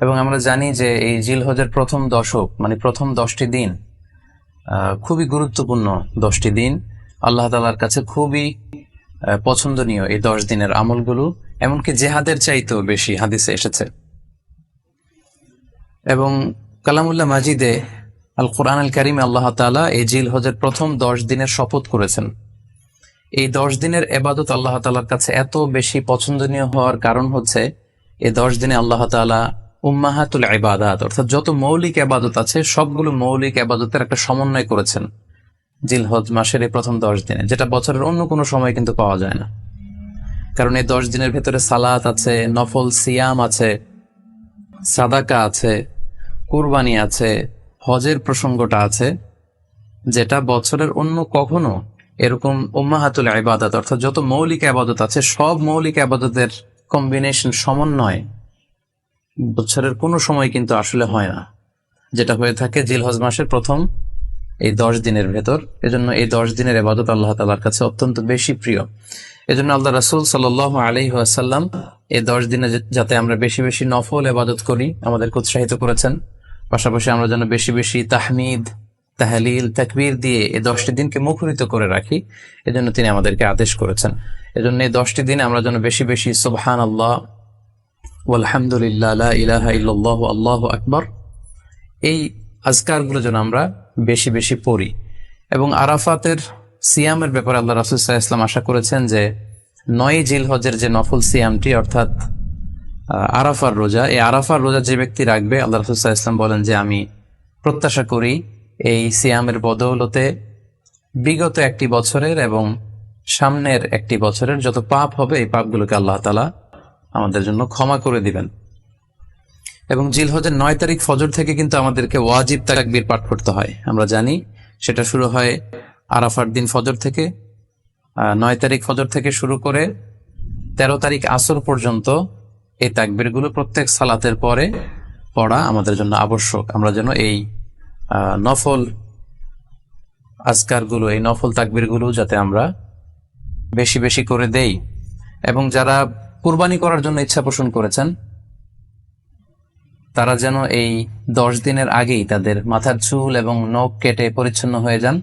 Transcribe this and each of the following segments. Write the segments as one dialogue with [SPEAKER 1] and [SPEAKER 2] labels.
[SPEAKER 1] এবং আমরা জানি যে এই জিলহজের প্রথম দশক মানে প্রথম 10টি দিন খুবই গুরুত্বপূর্ণ 10টি দিন। আল্লাহ তাআলার কাছে খুবই পছন্দনীয় এই 10 দিনের আমলগুলো, এমনকি জেহাদের চাইতেও বেশি হাদিসে এসেছে। এবং কালামুল্লাহ মাজিদে আল কোরআন আল কারিমে আল্লাহ তাআলা এই জিলহজের প্রথম 10 দিনের শপথ করেছেন। এই 10 দিনের ইবাদত আল্লাহ তাআলার কাছে এত বেশি পছন্দনীয় হওয়ার কারণ হচ্ছে এই 10 দিনে আল্লাহ তাআলা উম্মাহাতুল ইবাদাত অর্থাৎ যত মৌলিক ইবাদত আছে সবগুলো মৌলিক ইবাদতের একটা সমন্বয় করেছেন জিলহজ মাসের এই প্রথম 10 দিনে, যেটা বছরের অন্য কোনো সময় কিন্তু পাওয়া যায় না। কারণ এই 10 দিনের ভেতরে সালাত আছে, নফল সিয়াম আছে, সাদাকা আছে, কুরবানি আছে, হজের প্রসঙ্গটা আছে, যেটা বছরের অন্য কখনো এরকম উম্মাহাতুল ইবাদাত অর্থাৎ যত মৌলিক ইবাদত আছে সব মৌলিক ইবাদতের কম্বিনেশন সমন্বয় বছরের কোনো সময় কিন্তু আসলে হয় না, যেটা হয়ে থাকে জিলহজ মাসের প্রথম এই 10 দিনের ভেতর। এজন্য এই 10 দিনের ইবাদত আল্লাহ তাআলার কাছে অত্যন্ত বেশি প্রিয়। এজন্য আল্লাহ রাসূল সাল্লাল্লাহু আলাইহি ওয়াসাল্লাম এই 10 দিনে যাতে আমরা বেশি বেশি নফল ইবাদত করি আমাদেরকে উৎসাহিত করেছেন। পাশাপাশি আমরা যেন বেশি বেশি তাহমিদ, তাহলিল, তাকবীর দিয়ে এই 10টি দিনকে মুখরিত করে রাখি, এজন্য তিনি আমাদেরকে আদেশ করেছেন। এজন্য এই 10টি দিনে আমরা যেন বেশি বেশি সুবহানাল্লাহ ওয়ালহামদুলিল্লাহ লা ইলাহা ইল্লাল্লাহু আল্লাহু আকবার এই আজকারগুলো যেন আমরা বেশি বেশি পড়ি। এবং আরাফাতের সিয়ামের ব্যাপারে আল্লাহ রাসূল সাল্লাল্লাহু আলাইহি ওয়াসাল্লাম আশা করেছেন যে 9 জিলহজের যে নফল সিয়ামটি অর্থাৎ আরাফার রোজা, এই আরাফার রোজা যে ব্যক্তি রাখবে আল্লাহ রাসূল সাল্লাল্লাহু আলাইহি ওয়াসাল্লাম বলেন যে আমি প্রত্যাশা করি এই সিয়ামের বদৌলতে বিগত একটি বছরের এবং সামনের একটি বছরের যত পাপ হবে এই পাপগুলোকে আল্লাহ তাআলা আমাদের জন্য ক্ষমা করে দিবেন। এবং জিলহজের 9 তারিখ ফজর থেকে কিন্তু আমাদেরকে ওয়াজিব তাকবীর পাঠ করতে হয়। আমরা জানি সেটা শুরু হয় আরাফার দিন ফজর থেকে। 9 তারিখ ফজর থেকে শুরু করে 13 তারিখ আসর পর্যন্ত এই তাকবীরগুলো প্রত্যেক সালাতের পরে পড়া আমাদের জন্য আবশ্যক। আমরা যেন এই নফল আজকারগুলো, এই নফল তাকবীরগুলো যাতে আমরা বেশি বেশি করে দেই। এবং যারা কুরবানি করার জন্য ইচ্ছা পোষণ করেছেন তারা যেন এই 10 দিনের আগেই তাদের মাথার চুল এবং নখ কেটে পরিচ্ছন্ন হয়ে যান।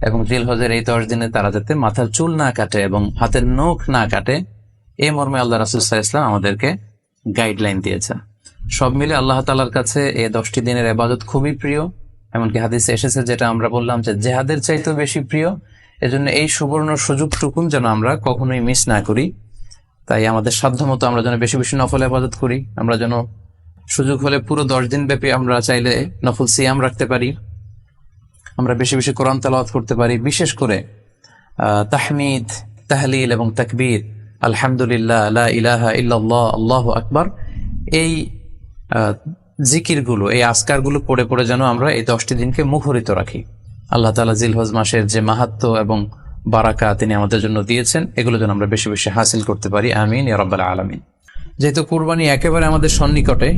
[SPEAKER 1] এবং জিলহজের এই 10 দিনে তারা যাতে মাথার চুল না কাটে এবং হাতের নখ না কাটে, এই মর্মে আল্লাহ রাসূল সাল্লাল্লাহু আলাইহি ওয়াসাল্লাম আমাদেরকে গাইডলাইন দিয়েছেন। সব মিলে আল্লাহ তাআলার কাছে এই 10টি দিনের ইবাদত খুবই প্রিয়। এমনকি হাদিসে এসেছে, যেটা আমরা বললাম যে জেহাদের চাইতেও বেশি প্রিয়। এজন্য এই সুবর্ণ সুযোগটুকুন যেন আমরা কখনোই মিস না করি। তাই আমাদের সাধ্যমতো আমরা যেন বেশি বেশি নফল ইবাদত করি। আমরা যেন সুযোগ হলে পুরো 10 দিন ব্যাপী আমরা চাইলে নফল সিয়াম রাখতে পারি, আমরা বেশি বেশি কোরআন তেলাওয়াত করতে পারি। বিশেষ করে তাহমিদ, তাহলিল এবং তাকবীর, আলহামদুলিল্লাহ, লা ইলাহা ইল্লাল্লাহ, আল্লাহু আকবার, এই জিকিরগুলো, এই আজকারগুলো পড়ে পড়ে যেন আমরা এই 10টি দিনকে মুখরিত রাখি। আল্লাহ তাআলা জিলহজ মাসের যে মাহাত্ম্য এবং বারাকা তিনি আমাদের জন্য দিয়েছেন, এগুলো যেন আমরা বেশি বেশি হাসিল করতে পারি। আমিন ইয়া রাব্বাল আলামিন। যেহেতু কুরবানি একেবারে আমাদের সন্নিকটে,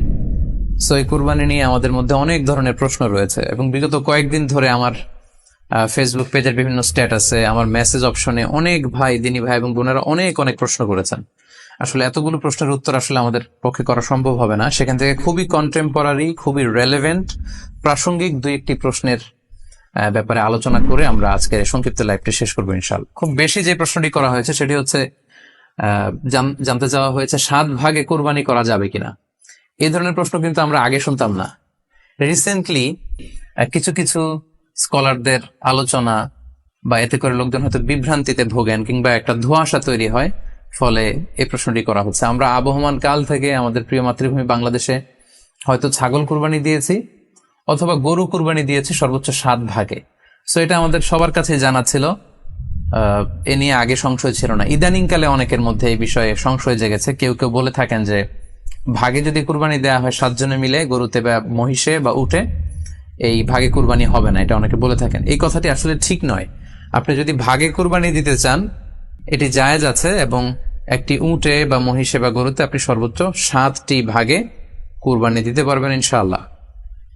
[SPEAKER 1] সো এই কুরবানি নিয়ে আমাদের মধ্যে অনেক ধরনের প্রশ্ন রয়েছে। এবং বিগত কয়েকদিন ধরে আমার ফেসবুক পেজের বিভিন্ন স্ট্যাটাসে, আমার মেসেজ অপশনে অনেক ভাই, দিনী ভাই এবং বোনেরা অনেক প্রশ্ন করেছেন। আসলে এতগুলো প্রশ্নের উত্তর আসলে আমাদের পক্ষে করা সম্ভব হবে না। সেখান থেকে খুবই কন্টেম্পোরারি, খুবই রেলেভেন্ট, প্রাসঙ্গিক 2-1টি প্রশ্নের ব্যাপারে আলোচনা করে আমরা আজকে সংক্ষিপ্ত লাইভটি শেষ করবো ইনশাআল্লাহ। খুব বেশি যে প্রশ্নটি করা হয়েছে সেটি হচ্ছে জানতে চাওয়া হয়েছে 7 ভাগে কোরবানি করা যাবে কিনা। এই ধরনের প্রশ্ন কিন্তু আমরা আগে শুনতাম না। রিসেন্টলি কিছু কিছু স্কলারদের আলোচনা বা এতে করে লোকজন হয়তো বিভ্রান্তিতে ভোগেন কিংবা একটা ধোঁয়াশা তৈরি হয়, ফলে এই প্রশ্নটি করা হচ্ছে। আমরা আবহমান কাল থেকে আমাদের প্রিয় মাতৃভূমি বাংলাদেশে হয়তো ছাগল কুরবানি দিয়েছি অথবা গরু কুরবানি দিয়েছি সর্বোচ্চ 7 ভাগে। সো এটা আমাদের সবার কাছে জানা ছিল, এ নিয়ে আগে সংশয় ছিল না। ইদানিংকালে অনেকের মধ্যে এই বিষয়ে সংশয় জেগেছে। কেউ কেউ বলে থাকেন যে ভাগে যদি কুরবানি দেওয়া হয় 7 জনে মিলে, গরুতে বা মহিষে বা উটে, এই ভাগে কুরবানি হবে না, এটা অনেকে বলে থাকেন। এই কথাটি আসলে ঠিক নয়। আপনি যদি ভাগে কুরবানি দিতে চান এটি জায়েজ আছে, এবং একটি উটে বা মহিষে বা গরুতে আপনি সর্বোচ্চ 7টি ভাগে কুরবানি দিতে পারবেন ইনশাআল্লাহ।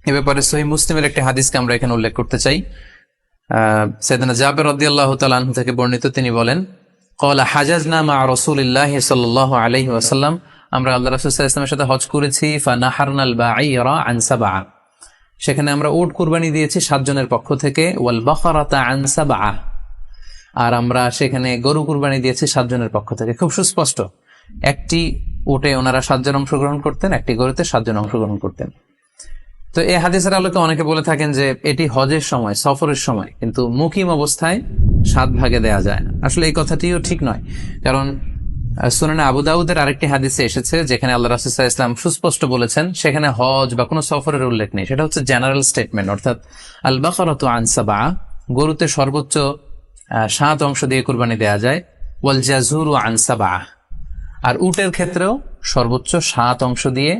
[SPEAKER 1] এ ব্যাপারে সহিহ মুসলিমের একটি হাদিসকে আমরা এখানে উল্লেখ করতে চাই। সাইয়েদনা জাবের রাদিয়াল্লাহু তাআলা আনহু থেকে বর্ণিত, তিনি বলেন, ক্বালা হাজাজনা মা রাসূলিল্লাহি সাল্লাল্লাহু আলাইহি ওয়াসাল্লাম, আমরা আল্লাহ রাসূল সাল্লাল্লাহু আলাইহি ওয়াসাল্লামের সাথে হজ করেছি, ফানাহারনাল বাঈরা আন সাবআ, সেখানে আমরা উট কুরবানি দিয়েছি 7 জনের পক্ষ থেকে, ওয়াল বাকারাতা আন সাবআ, আর আমরা সেখানে গরু কুরবানি দিয়েছি 7 জনের পক্ষ থেকে। খুব সুস্পষ্ট, একটি উটে ওনারা 7 জন অংশগ্রহণ করতেন, একটি গরুতে 7 জন অংশগ্রহণ করতেন। তো এই হাদিসের আলোকে অনেকে বলে থাকেন যে এটি হজের সময়, সফরের সময়, কিন্তু মুকিম অবস্থায় 7 ভাগে দেয়া যায় না। আসলে এই কথাটিও ঠিক নয়, কারণ সুনানে আবু দাউদের আরেকটি হাদিসে এসেছে যেখানে আল্লাহ রাসূল সাল্লাল্লাহু আলাইহি ওয়াসাল্লাম সুস্পষ্ট বলেছেন, সেখানে হজ বা কোনো সফরের উল্লেখ নেই। সেটা হচ্ছে জেনারেল স্টেটমেন্ট, অর্থাৎ আল বাকারাতু আন সাবআ, গরুতে সর্বোচ্চ 7 অংশ দিয়ে কুরবানি দেয়া যায়, ওয়াল জাযুরু আন সাবআ, আর উটের ক্ষেত্রেও সর্বোচ্চ 7 অংশ দিয়ে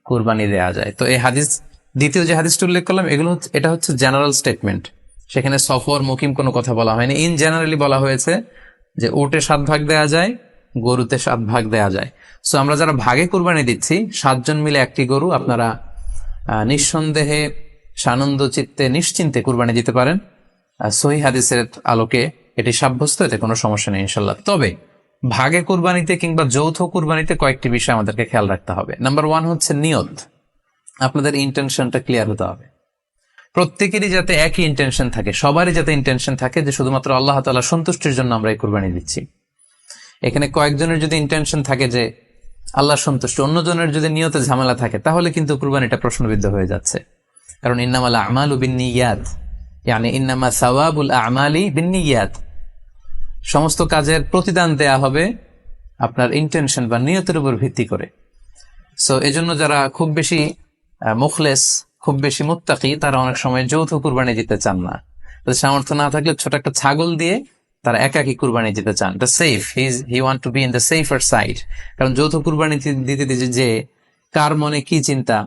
[SPEAKER 1] কুরবানি দেয়া যায়। তো এই হাদিস, দ্বিতীয় যে হাদিসটি উল্লেখ করলাম, এটা হচ্ছে জেনারেল স্টেটমেন্ট, সেখানে সফর মুকিম কোনো কথা বলা হয়নি। ইন জেনারেলি বলা হয়েছে যে উটে 7 ভাগ দেয়া যায়, গরুতে 7 ভাগ দেয়া যায়। সো আমরা যারা ভাগে কুরবানি দিচ্ছি, 7 জন মিলে একটি গরু, আপনারা নিঃসন্দেহে সানন্দ চিত্তে নিশ্চিন্তে কুরবানি দিতে পারেন। সহিহ হাদিসের আলোকে এটি সাব্যস্ত, এতে কোনো সমস্যা নেই ইনশাল্লাহ। তবে ভাগে কুরবানিতে কিংবা যৌথ কুরবানিতে কয়েকটি বিষয় আমাদেরকে খেয়াল রাখতে হবে। নাম্বার 1 হচ্ছে নিয়ত। আপনাদের ইন্টেনশনটা ক্লিয়ার হতে হবে। প্রত্যেকেরই যাতে একই ইন্টেনশন থাকে, সবারই যাতে ইন্টেনশন থাকে যে শুধুমাত্র আল্লাহ তাআলার সন্তুষ্টির জন্য আমরা এই কুরবানি দিচ্ছি। এখানে কয়েকজনের যদি ইন্টেনশন থাকে যে আল্লাহর সন্তুষ্টি, অন্যজনের যদি নিয়তে ঝামেলা থাকে, তাহলে কিন্তু কুরবানিটা প্রশ্নবিদ্ধ হয়ে যাচ্ছে। কারণ ইন্নামাল আমালু বিন্নিয়াত, ইয়ানি ইন্নামা সাওয়াবুল আমালি বিন্নিয়াত, সমস্ত কাজের প্রতিদান দেয়া হবে আপনার ইন্টেনশন বা নিয়তের উপর ভিত্তি করে। সো এজন্য যারা খুব বেশি মুখলেস, খুব বেশি মুত্তাকি, তারা অনেক সময় যৌথ কুরবানি দিতে চান না। সামর্থ্য না থাকলে ছোট একটা ছাগল দিয়ে তারা একাকি কুরবানি দিতে চান। এটা safe, he want to be in the safer side. কারণ যৌথ কুরবানি দিতে দিতে যে কার মনে কি চিন্তা,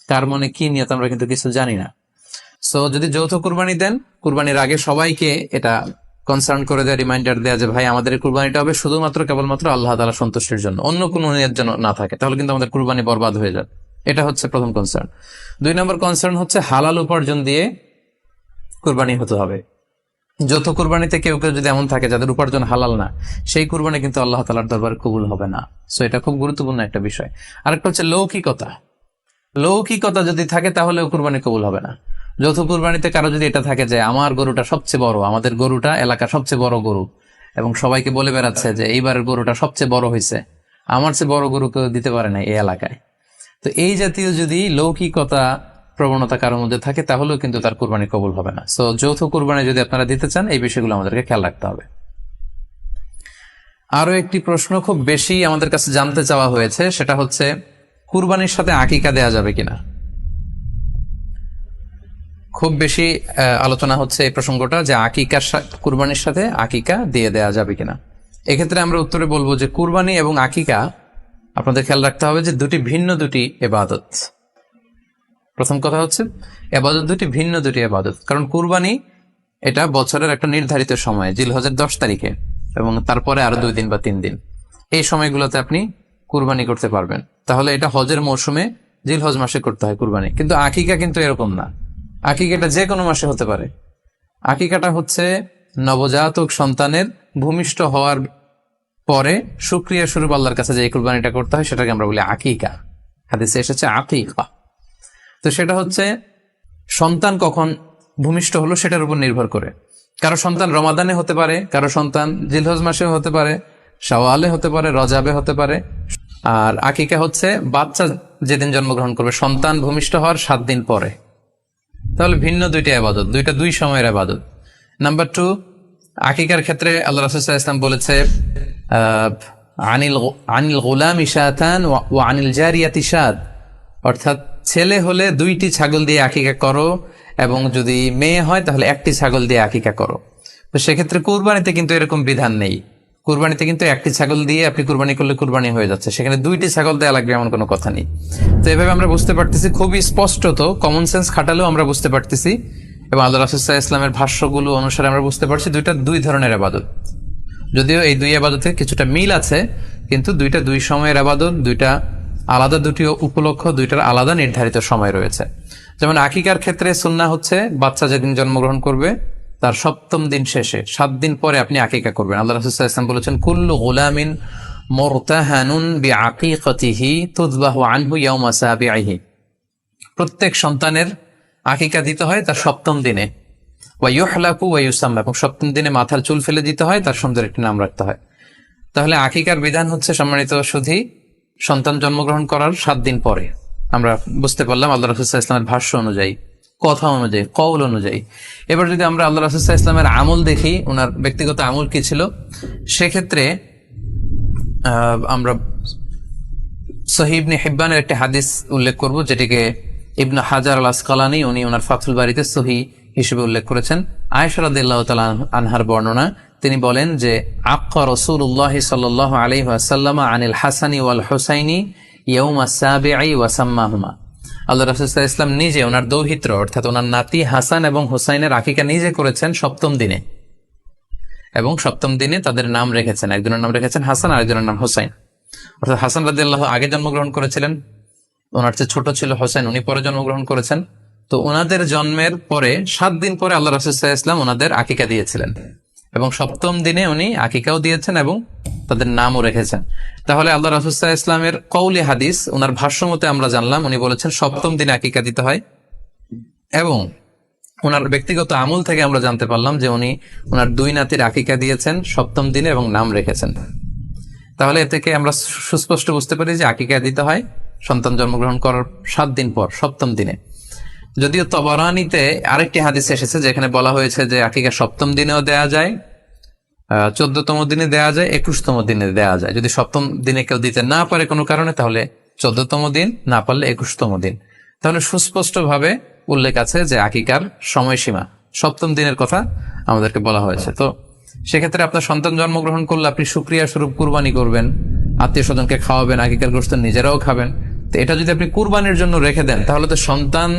[SPEAKER 1] কার মনে কি নিয়ত, আমরা কিন্তু কিছু জানি না। সো যদি যৌথ কুরবানি দেন, কুরবানির আগে সবাইকে এটা কনসার্ন করে দেয়, রিমাইন্ডার দেয়া যে ভাই আমাদের কুরবানিটা হবে শুধুমাত্র কেবলমাত্র আল্লাহ তাআলা সন্তুষ্টির জন্য, অন্য কোনো নিয়ত যেন না থাকে, তাহলে কিন্তু আমাদের কুরবানি বরবাদ হয়ে যাবে। এটা হচ্ছে প্রথম কনসার্ন। 2 নম্বর কনসার্ন হচ্ছে হালাল উপার্জন দিয়ে কুরবানি হতে হবে। যৌথ কুরবানিতে কেউ কেউ যদি এমন থাকে যাদের উপার্জন হালাল না, সেই কুরবানি কিন্তু আল্লাহ তাআলার দরবারে কবুল হবে না। সো এটা খুব গুরুত্বপূর্ণ একটা বিষয়। আরেকটা হচ্ছে লৌকিকতা। লৌকিকতা যদি থাকে তাহলেও কুরবানি কবুল হবে না। যৌথ কুরবানিতে কারো যদি এটা থাকে যে আমার গরুটা সবচেয়ে বড়, আমাদের গরুটা এলাকার সবচেয়ে বড় গরু, এবং সবাইকে বলে বেড়াচ্ছে যে এইবারের গরুটা সবচেয়ে বড় হয়েছে, আমার চেয়ে বড় গরু কেউ দিতে পারে না এই এলাকায়। তো এই জাতীয় যদি লৌকিকতা প্রবণতা কারোর মধ্যে থাকে, তাহলেও কিন্তু তার কুরবানি কবুল হবে না। সো যৌথ কুরবানি যদি আপনারা দিতে চান, এই বিষয়গুলো আমাদেরকে খেয়াল রাখতে হবে। আরো একটি প্রশ্ন খুব বেশি আমাদের কাছে জানতে চাওয়া হয়েছে, সেটা হচ্ছে কুরবানির সাথে আকিকা দেয়া যাবে কিনা। খুব বেশি আলোচনা হচ্ছে এই প্রসঙ্গটা যে আকিকার কুরবানির সাথে আকিকা দিয়ে দেয়া যাবে কিনা। এক্ষেত্রে আমরা উত্তরে বলবো যে কুরবানি এবং আকিকা আপনাদের খেয়াল রাখতে হবে যে ভিন্ন দুটি ইবাদত। প্রথম কথা হচ্ছে ইবাদত ভিন্ন দুটি ইবাদত। কারণ কুরবানি এটা বছরের একটা নির্ধারিত সময়, জিলহজের 10 তারিখে, এবং তারপরে আরো 2 দিন বা 3 দিন, এই সময়গুলোতে আপনি কুরবানি করতে পারবেন। তাহলে এটা হজের মৌসুমে জিলহজ মাসে করতে হয় কুরবানি। কিন্তু আকিকা কিন্তু এরকম না। আকিকাটা যে কোনো মাসে হতে পারে। আকিকাটা হচ্ছে নবজাতক সন্তানের ভূমিষ্ঠ হওয়ার পরে শুকরিয়া স্বরূপ আল্লাহর কাছে যে কুরবানিটা করতে হয়, সেটাকে আমরা বলি আকিকা। হাদিসে এসেছে আকিকা। তো সেটা হচ্ছে সন্তান কখন ভূমিষ্ঠ হলো সেটার উপর নির্ভর করে। কারো সন্তান রমাদানে হতে পারে, কারো সন্তান জিলহজ মাসেও হতে পারে, শাওয়ালে হতে পারে, রজাবে হতে পারে। আর আকিকা হচ্ছে বাচ্চা যেদিন জন্মগ্রহণ করবে, সন্তান ভূমিষ্ঠ হওয়ার 7 দিন পরে। তাহলে ভিন্ন দুইটা ইবাদত, 2 সময়ের ইবাদত। নাম্বার 2, আকিকার ক্ষেত্রে আল্লাহ রাসূল সাল্লাল্লাহু আলাইহি ওয়াসাল্লাম বলেছে আনিল গুলামি শাতান ওয়া আনিল জারিয়াতি শাত, অর্থাৎ ছেলে হলে 2টি ছাগল দিয়ে আকিকা করো, এবং যদি মেয়ে হয় তাহলে 1টি ছাগল দিয়ে আকিকা করো। তো সেক্ষেত্রে কুরবানিতে কিন্তু এরকম বিধান নেই। কুরবানিতে কিন্তু 1টি ছাগল দিয়ে আপনি কুরবানি করলে কুরবানি হয়ে যাচ্ছে, সেখানে 2টি ছাগল দেওয়া লাগবে এমন কোনো কথা নেই। তো এভাবে আমরা বুঝতে পারতেছি, খুবই স্পষ্টত কমন সেন্স খাটালেও আমরা বুঝতে পারতেছি, এবং আল্লাহ রাসূল সাল্লাল্লাহু আলাইহি ওয়াসাল্লামের ভাষ্যগুলো অনুসারে আমরা বুঝতে পারছি 2 ধরনের ইবাদত। যদিও এই 2 ইবাদতে কিছুটা মিল আছে, কিন্তু 2 সময়ের ইবাদত, 2 আলাদা, 2 উপলক্ষ, 2টার আলাদা নির্ধারিত সময় রয়েছে। যেমন আকিকার ক্ষেত্রে সুন্নাহ হচ্ছে বাচ্চা যেদিন জন্মগ্রহণ করবে তার 7ম দিন শেষে 7 দিন পরে আপনি আকিকা করবেন। আল্লাহ রাসূল সাল্লাল্লাহু আলাইহি ওয়াসাল্লাম বলেছেন কুল্লু গুলামিন মুরতাহানুন বিআকিকাতিহি তুযবাহু আনহু ইয়াওমা সাবিহি। প্রত্যেক সন্তানের আকিকা দিতে হয় তার সপ্তম দিনে। ওয়া ইউহলাকু ওয়া ইউসাম্মা, এবং সপ্তম দিনে মাথার চুল ফেলে দিতে হয়, তার সুন্দর একটি নাম রাখতে হয়। তাহলে আকিকার বিধান হচ্ছে সম্মানিত সুধী সন্তান জন্মগ্রহণ করার 7 দিন পরে। আমরা বুঝতে পারলাম আল্লাহ রাসূল সাল্লাল্লাহু আলাইহি ওয়াসাল্লামের ভাষ্য অনুযায়ী, কথা অনুযায়ী, কওল অনুযায়ী। এবার যদি আমরা আল্লাহ রাসূল সাল্লাল্লাহু আলাইহি ওয়াসাল্লামের আমল দেখি, ওনার ব্যক্তিগত আমল কি ছিল, সেক্ষেত্রে আমরা সহিহ ইবনে হিব্বানের একটি হাদিস উল্লেখ করব, যেটিকে ইবনে হাজার আল আসকালানী উনি ওনার ফাথুল বারিতে সহিহ হিসেবে উল্লেখ করেছেন। আয়েশা রাদিয়াল্লাহু তাআলা আনহার বর্ণনা, তিনি বলেন যে আক্কা রাসূলুল্লাহ সাল্লাল্লাহু আলাইহি ওয়াসাল্লাম আনিল হাসানি ওয়াল হুসাইনি ইয়াউমা সাবিঈ ওয়া সাম্মাহুমা। আল্লাহ রাসূল সাল্লাল্লাহু আলাইহি ওয়াসাল্লাম নিজে ওনার দৌহিত্র অর্থাৎ ওনার নাতি হাসান এবং হুসাইনের আকিকা নিজে করেছেন সপ্তম দিনে, এবং সপ্তম দিনে তাদের নাম রেখেছেন। একজনের নাম রেখেছেন হাসান, আরেকজনের নাম হুসাইন। অর্থাৎ হাসান রাদিয়াল্লাহু আগে জন্মগ্রহণ করেছিলেন, ওনার চেয়ে ছোট ছিল হোসেন, উনি পরে জন্মগ্রহণ করেছেন। তো ওনাদের জন্মের পরে 7 দিন পরে আল্লাহ রাসূল সাল্লাল্লাহু আলাইহি ওয়াসাল্লাম ওনাদের আকিকা দিয়েছিলেন, এবং সপ্তম দিনে উনি আকিকাও দিয়েছেন এবং তাদের নামও রেখেছেন। তাহলে আল্লাহ রাসূল সাল্লাল্লাহু আলাইহি ওয়াসাল্লামের কওলি হাদিস, ওনার ভাষ্য মতে আমরা জানলাম উনি বলেছেন সপ্তম দিনে আকিকা দিতে হয়, এবং ওনার ব্যক্তিগত আমল থেকে আমরা জানতে পারলাম যে উনি ওনার 2 নাতির আকিকা দিয়েছেন সপ্তম দিনে এবং নাম রেখেছেন। তাহলে এ থেকে আমরা সুস্পষ্ট বুঝতে পারি যে আকিকা দিতে হয় সন্তান জন্মগ্রহণ করার 7 দিন পর, সপ্তম দিনে। যদিও তবরানীতে আরেকটি হাদিস এসেছে যেখানে বলা হয়েছে যে আকিকা সপ্তম দিনেও দেয়া যায়, 14তম দিনে দেয়া যায়, 21তম দিনে দেয়া যায়। যদি সপ্তম দিনে কেউ দিতে না পারে কোনো কারণে, তাহলে 14তম দিন, না পারলে 21তম দিন। তাহলে সুস্পষ্টভাবে উল্লেখ আছে যে আকিকার সময়সীমা সপ্তম দিনের কথা আমাদেরকে বলা হয়েছে। তো সেক্ষেত্রে আপনার সন্তান জন্মগ্রহণ করলে আপনি শুকরিয়া স্বরূপ কুরবানি করবেন, আত্মীয় স্বজনকে খাওয়াবেন, আকিকার গোশত নিজেরাও খাবেন। তো এটা যদি আপনি কুরবানির জন্য রেখে দেন, তাহলে তো সন্তান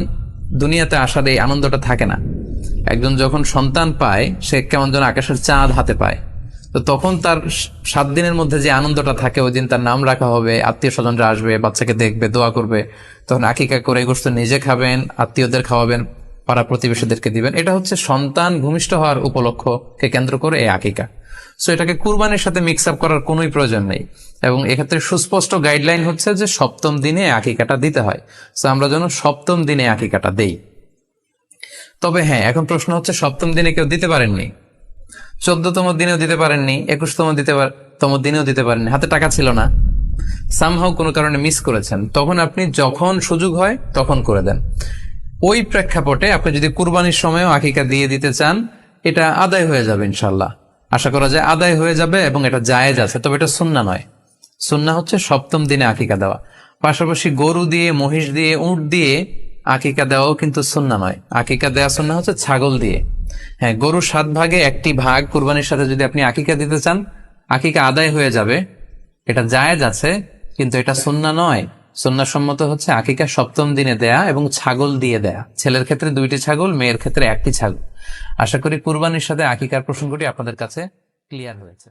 [SPEAKER 1] দুনিয়াতে আসার এই আনন্দটা থাকে না। একজন যখন সন্তান পায়, সে কেমন যেন আকাশের চাঁদ হাতে পায়। তো তখন তার 7 দিনের মধ্যে যে আনন্দটা থাকে, ওই দিন তার নাম রাখা হবে, আত্মীয় স্বজনরা আসবে, বাচ্চাকে দেখবে, দোয়া করবে, তখন আকিকা করে গোশত নিজে খাবেন, আত্মীয়দের খাওয়াবেন, পাড়া প্রতিবেশীদেরকে দিবেন। এটা হচ্ছে সন্তান ভূমিষ্ঠ হওয়ার উপলক্ষকে কেন্দ্র করে এই আকিকা। সো এটাকে কুরবানির সাথে মিক্স আপ করার কোনোই প্রয়োজন নেই, এবং এক্ষেত্রে সুস্পষ্ট গাইডলাইন হচ্ছে যে সপ্তম দিনে আকিকাটা দিতে হয়। সো আমরা যেন সপ্তম দিনে আকিকাটা দেই। তবে হ্যাঁ, এখন প্রশ্ন হচ্ছে সপ্তম দিনে কেউ দিতে পারেননি, 14তম দিনেও দিতে পারেননি, 21তম দিনেও দিতে পারেননি, হাতে টাকা ছিল না, সামহাও কোনো কারণে মিস করেছেন, তখন আপনি যখন সুযোগ হয় তখন করে দেন। ওই প্রেক্ষাপটে আপনি যদি কুরবানির সময়ও আকিকা দিয়ে দিতে চান, এটা আদায় হয়ে যাবে ইনশাল্লাহ। আশা করা যায় আদায় হয়ে যাবে, এবং এটা জায়েজ আছে। তবে এটা সুন্নাহ নয়। সুন্নাহ হচ্ছে সপ্তম দিনে আকিকা দেওয়া। পাশাপাশি গরু দিয়ে, মহিষ দিয়ে, উট দিয়ে আকিকা দেওয়াও কিন্তু সুন্নাহ নয়। আকিকা দেওয়া সুন্নাহ হচ্ছে ছাগল দিয়ে। হ্যাঁ, গরুর 7 ভাগে 1টি ভাগ কুরবানির সাথে যদি আপনি আকিকা দিতে চান, আকিকা আদায় হয়ে যাবে, এটা জায়েজ আছে, কিন্তু এটা সুন্নাহ নয়। সুন্নাহ সম্মত হচ্ছে আকিকা সপ্তম দিনে দেয়া এবং ছাগল দিয়ে দেয়া। ছেলের ক্ষেত্রে 2টি ছাগল, মেয়ের ক্ষেত্রে 1টি ছাগল। আশা করি কুরবানির সাথে আকিকার প্রসঙ্গটি আপনাদের কাছে ক্লিয়ার হয়েছে।